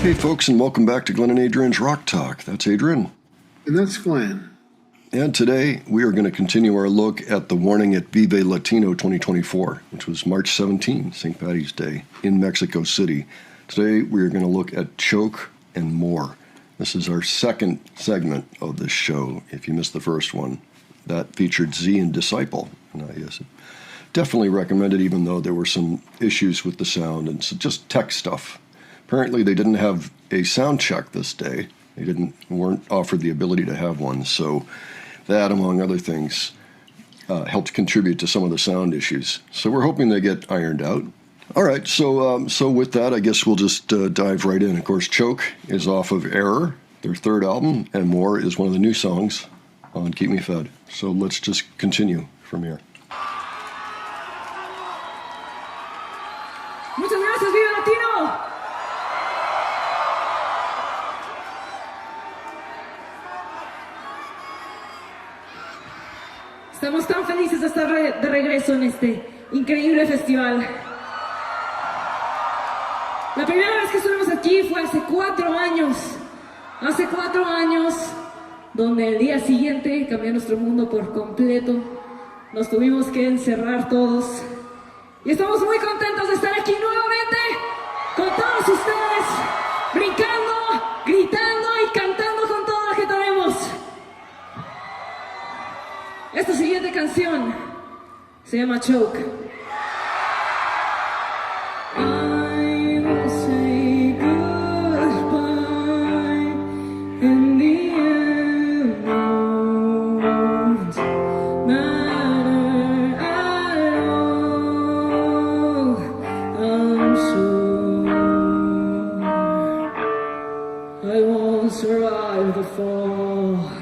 Hey folks, and welcome back to Glenn and Adrian's Rock Talk. That's Adrian. And that's Glenn. And today we are going to continue our look at the warning at Vive Latino 2024, which was March 17, St. Paddy's Day, in Mexico City. Today we are going to look at choke and more. This is our second segment of this show. If you missed the first one, that featured Z and Disciple. And I definitely recommend it, even though there were some issues with the sound and just tech stuff. Apparently they didn't have a sound check this day. They weren't offered the ability to have one, so that, among other things, helped contribute to some of the sound issues. So we're hoping they get ironed out. All right, so with that, I guess we'll just dive right in. Of course, Choke is off of Error, their third album, and More is one of the new songs on Keep Me Fed. So let's just continue from here. Muchas gracias, Vive Latino. Estamos tan felices de estar de regreso en este increíble festival. La primera vez que estuvimos aquí fue hace 4 años. Hace 4 años, donde el día siguiente cambió nuestro mundo por completo. Nos tuvimos que encerrar todos. Y estamos muy contentos de estar aquí nuevamente con todos ustedes, brincando, gritando y cantando con todo lo que tenemos. Esta siguiente canción se llama Choke. I will say goodbye in the end. Won't matter at all. I'm sure I won't survive the fall.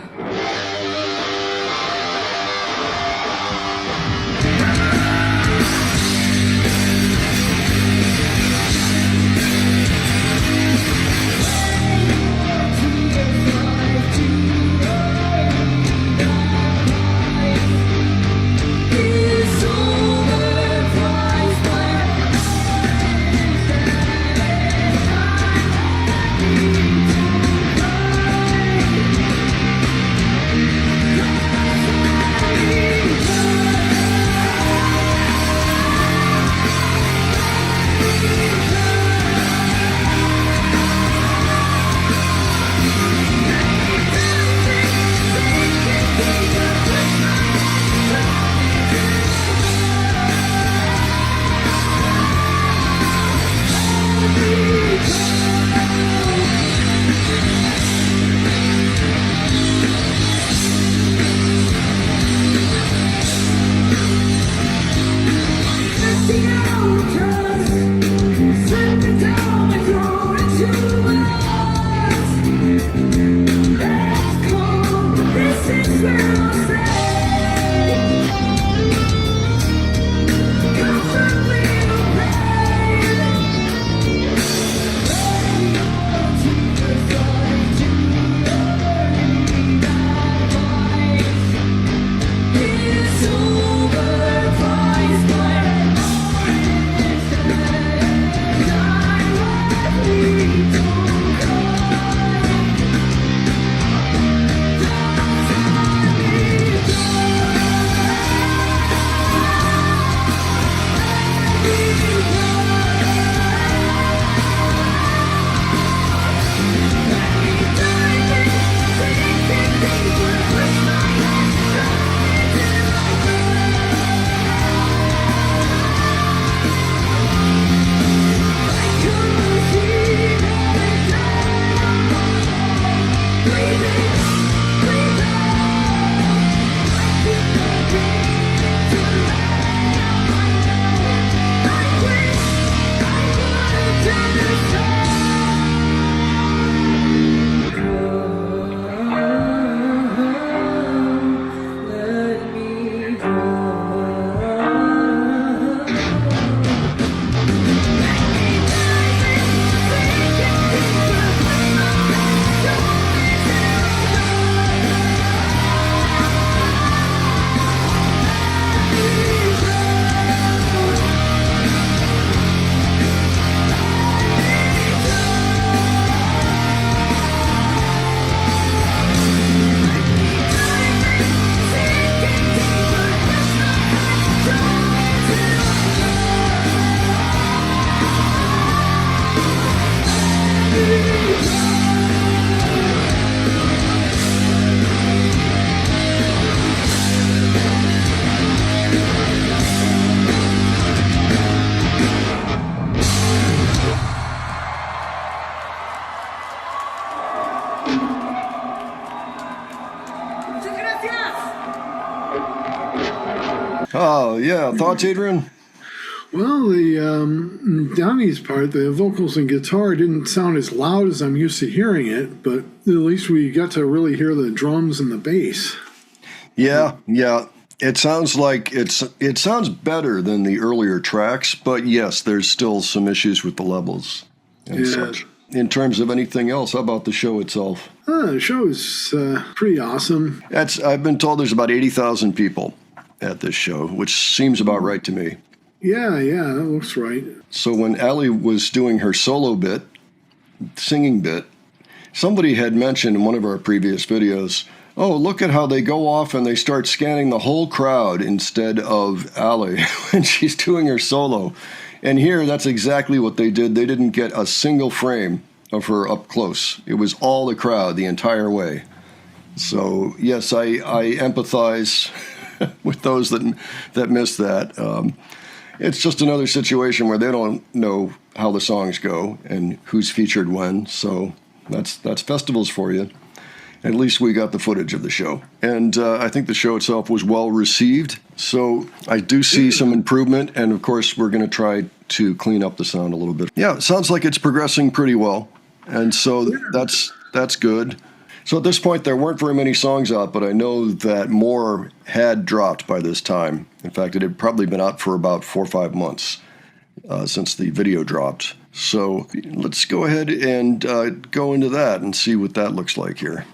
Yeah, thoughts, Adrian? Well, the Donnie's part, the vocals and guitar didn't sound as loud as I'm used to hearing it, but at least we got to really hear the drums and the bass. Yeah. It sounds like it sounds better than the earlier tracks, but yes, there's still some issues with the levels and such. In terms of anything else, how about the show itself? The show is pretty awesome. I've been told there's about 80,000 people at this show, which seems about right to me. Yeah, that looks right. So when Allie was doing her solo bit, singing bit, somebody had mentioned in one of our previous videos, oh, look at how they go off and they start scanning the whole crowd instead of Allie when she's doing her solo. And here, that's exactly what they did. They didn't get a single frame of her up close. It was all the crowd the entire way. So, yes, I empathize with those that missed that. It's just another situation where they don't know how the songs go and who's featured when. So that's festivals for you. At least we got the footage of the show. And I think the show itself was well received. So I do see some improvement. And, of course, we're going to try to clean up the sound a little bit. Yeah, it sounds like it's progressing pretty well. And so that's good. So at this point, there weren't very many songs out, but I know that more had dropped by this time. In fact, it had probably been out for about 4 or 5 months since the video dropped. So let's go ahead and go into that and see what that looks like here.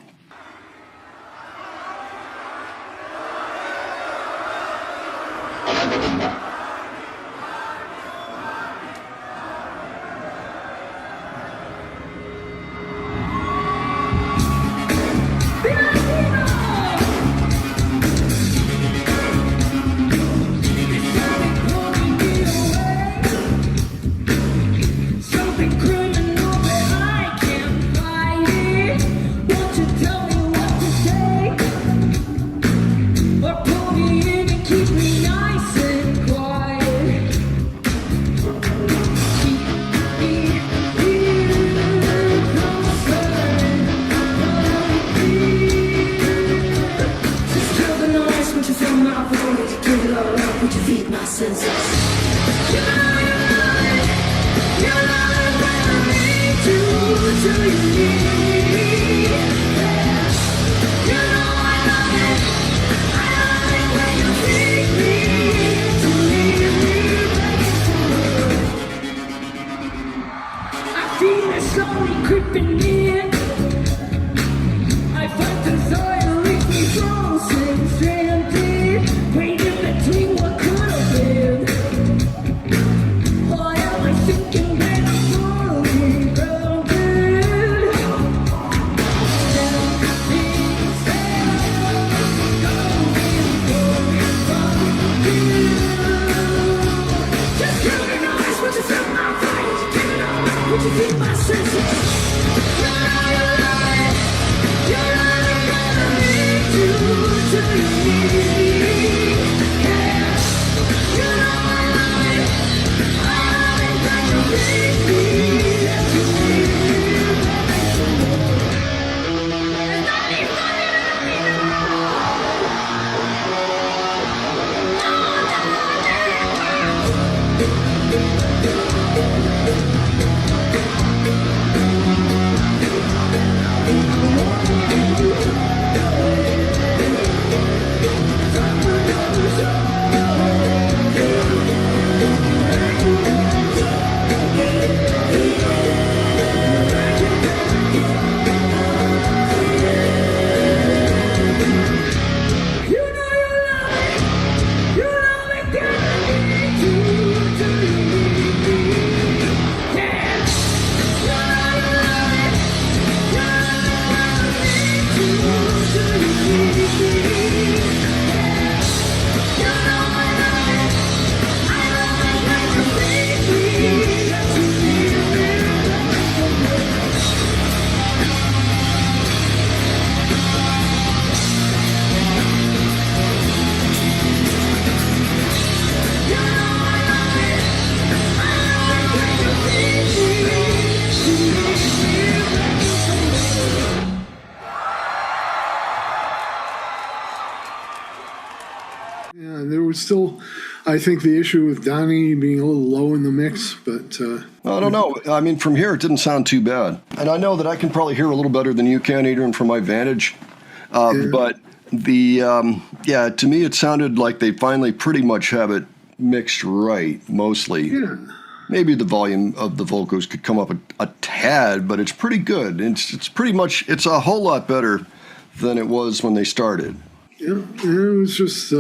Yeah, there was still I think the issue with Donnie being a little low in the mix, but I don't know. I mean, from here, it didn't sound too bad. And I know that I can probably hear a little better than you can, Adrian, from my vantage. But to me, it sounded like they finally pretty much have it mixed right, mostly. yeah. Maybe the volume of the vocals could come up a tad, but it's pretty good. It's pretty much, it's a whole lot better than it was when they started. Yeah, and it was just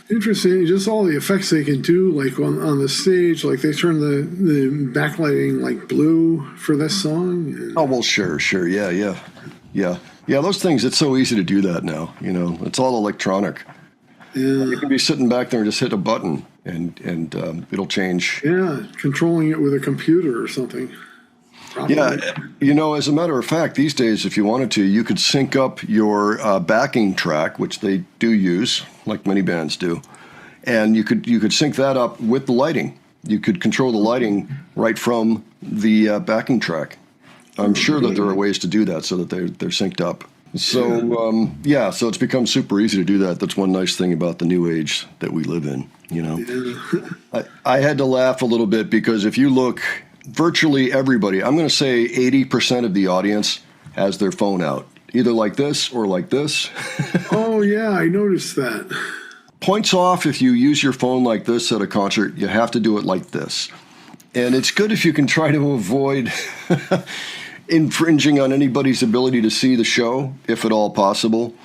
interesting, just all the effects they can do, like on the stage, like they turn the backlighting like blue for this song. And, Oh, well, sure, yeah. Those things, it's so easy to do that now, it's all electronic. yeah, You can be sitting back there and just hit a button and it'll change. yeah, controlling it with a computer or something. Probably. Yeah, as a matter of fact, these days, if you wanted to, you could sync up your backing track, which they do use, like many bands do, and you could sync that up with the lighting. You could control the lighting right from the backing track. I'm sure that there are ways to do that so that they're synced up. So so it's become super easy to do that. That's one nice thing about the new age that we live in. I had to laugh a little bit because if you look, virtually everybody, I'm going to say 80% of the audience has their phone out, either like this or like this. Oh yeah, I noticed that. Points off if you use your phone like this at a concert. You have to do it like this. And it's good if you can try to avoid infringing on anybody's ability to see the show, if at all possible.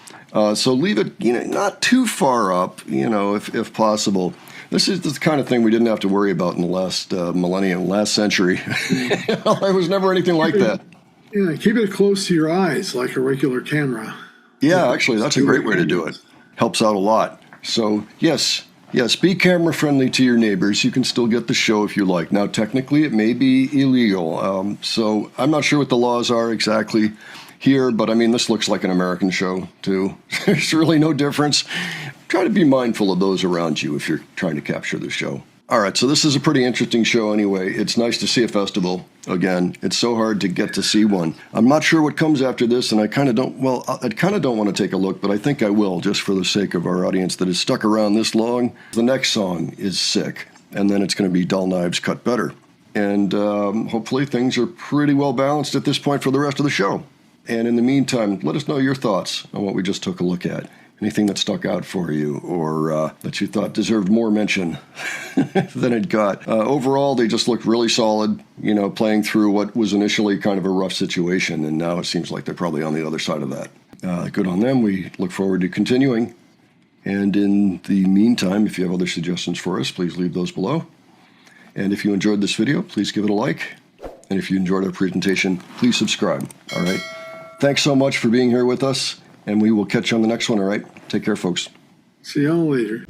So leave it, not too far up, if possible. This is the kind of thing we didn't have to worry about in the last millennium, last century. There was never anything like that. Yeah, keep it close to your eyes like a regular camera. Yeah, actually, that's a great way to do it. Helps out a lot. So, yes, be camera friendly to your neighbors. You can still get the show if you like. Now, technically, it may be illegal. So I'm not sure what the laws are exactly here, but I mean, this looks like an American show, too. There's really no difference. Try to be mindful of those around you if you're trying to capture the show. All right, so this is a pretty interesting show anyway. It's nice to see a festival again. It's so hard to get to see one. I'm not sure what comes after this, and I kind of don't want to take a look, but I think I will, just for the sake of our audience that has stuck around this long. The next song is Sick, and then it's going to be Dull Knives Cut Better. And hopefully things are pretty well balanced at this point for the rest of the show. And in the meantime, let us know your thoughts on what we just took a look at. Anything that stuck out for you or that you thought deserved more mention than it got. Overall, they just looked really solid, playing through what was initially kind of a rough situation, and now it seems like they're probably on the other side of that. Good on them. We look forward to continuing. And in the meantime, if you have other suggestions for us, please leave those below. And if you enjoyed this video, please give it a like. And if you enjoyed our presentation, please subscribe. All right. Thanks so much for being here with us. And we will catch you on the next one, all right? Take care, folks. See y'all later.